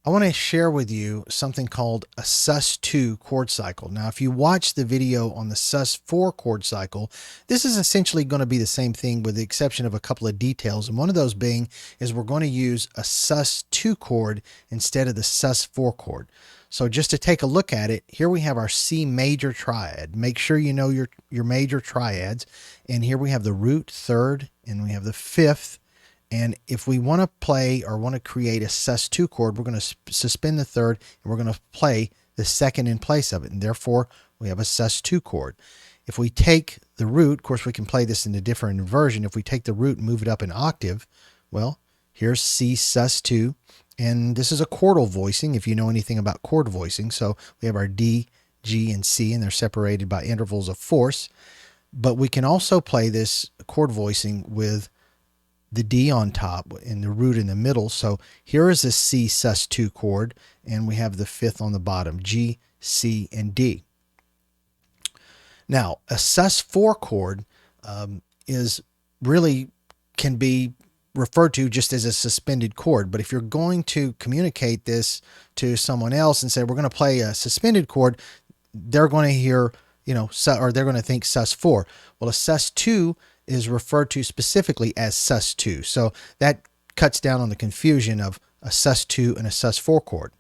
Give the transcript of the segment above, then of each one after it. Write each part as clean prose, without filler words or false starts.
I want to share with you something called a Sus2 chord cycle. Now, if you watch the video on the Sus4 chord cycle, this is essentially going to be the same thing with the exception of a couple of details. And one of those being is we're going to use a Sus2 chord instead of the Sus4 chord. So just to take a look at it, here we have our C major triad. Make sure you know your major triads. And here we have the root, third, and we have the fifth. And if we want to play or want to create a sus2 chord, we're going to suspend the third and we're going to play the second in place of it. And therefore, we have a sus2 chord. If we take the root, of course, we can play this in a different inversion. If we take the root and move it up an octave, well, here's C sus2. And this is a chordal voicing, if you know anything about chord voicing. So we have our D, G, and C, and they're separated by intervals of fourths. But we can also play this chord voicing with the D on top and the root in the middle. So here is a C sus2 chord, and we have the fifth on the bottom, G, C, and D. Now, a sus4 chord is really can be referred to just as a suspended chord. But if you're going to communicate this to someone else and say, we're going to play a suspended chord, they're going to hear, or they're going to think sus4. Well, a sus2 is referred to specifically as sus2. So that cuts down on the confusion of a sus2 and a sus4 chord.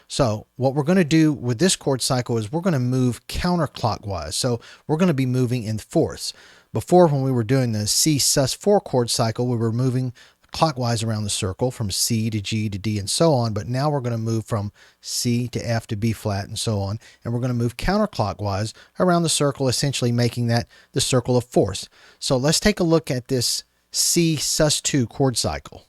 So what we're going to do with this chord cycle is we're going to move counterclockwise. So we're going to be moving in fourths. Before, when we were doing the C sus4 chord cycle, we were moving clockwise around the circle from C to G to D and so on. But now we're going to move from C to F to B flat and so on. And we're going to move counterclockwise around the circle, essentially making that the circle of fourths. So let's take a look at this C sus2 chord cycle.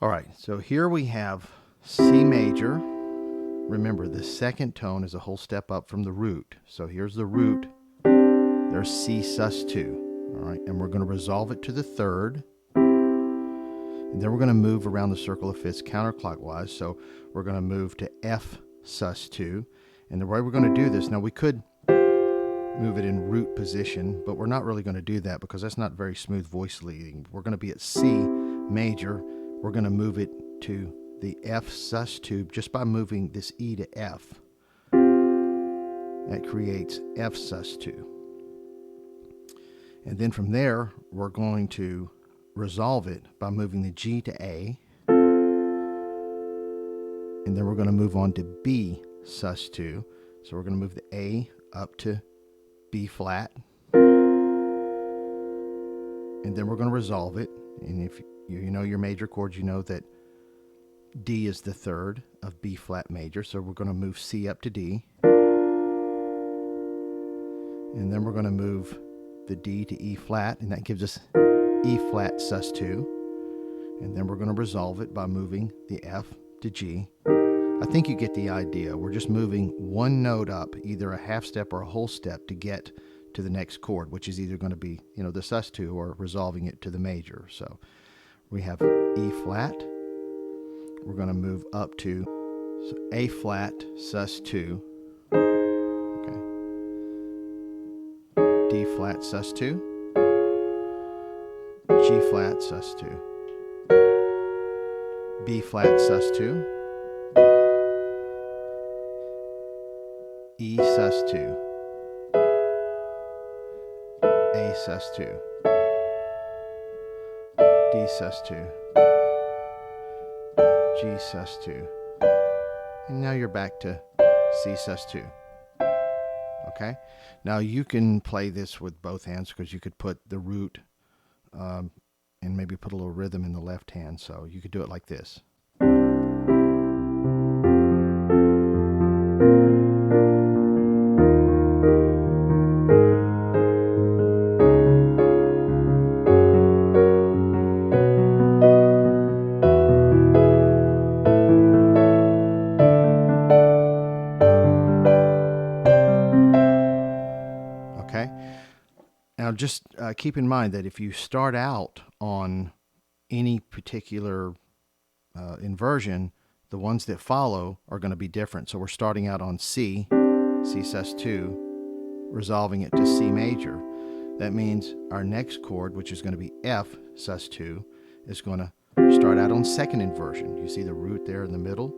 All right, so here we have C major. Remember, the second tone is a whole step up from the root. So here's the root. There's C sus2. All right, and we're going to resolve it to the third. And then we're going to move around the circle of fifths counterclockwise. So we're going to move to F sus2. And the way we're going to do this, now we could move it in root position, but we're not really going to do that because that's not very smooth voice leading. We're going to be at C major. We're going to move it to the F sus2 just by moving this E to F. That creates F sus2. And then from there, we're going to resolve it by moving the G to A. And then we're going to move on to B sus2. So we're going to move the A up to B flat. And then we're going to resolve it. And if you know your major chords, you know that D is the third of B flat major. So we're going to move C up to D. And then we're going to move the D to E flat, and that gives us E flat sus2. And then we're going to resolve it by moving the F to G. I think you get the idea. We're just moving one note up, either a half step or a whole step, to get to the next chord, which is either going to be, the sus2 or resolving it to the major. So we have E flat. We're going to move up to A flat sus2. Okay. D flat sus2. G flat sus2. B flat sus2. E sus2. A sus2. D sus2. G sus2. And now you're back to C sus2. Okay? Now you can play this with both hands because you could put the root and maybe put a little rhythm in the left hand. So you could do it like this. Okay. Now just keep in mind that if you start out on any particular inversion, the ones that follow are going to be different. So we're starting out on C sus2, resolving it to C major. That means our next chord, which is going to be F sus2, is going to start out on second inversion. You see the root there in the middle?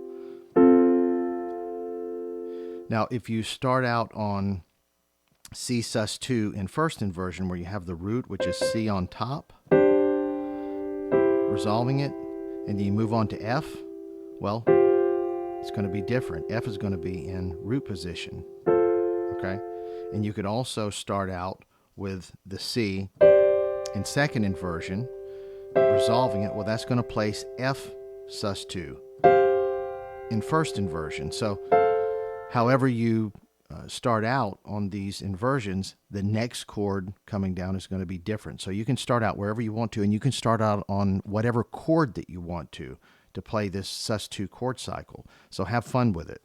Now, if you start out on C sus2 in first inversion, where you have the root, which is C on top, resolving it, and then you move on to F, well, it's going to be different. F is going to be in root position, okay? And you could also start out with the C in second inversion, resolving it. Well, that's going to place F sus2 in first inversion. So however you start out on these inversions, the next chord coming down is going to be different. So you can start out wherever you want to, and you can start out on whatever chord that you want to play this sus2 chord cycle. So have fun with it.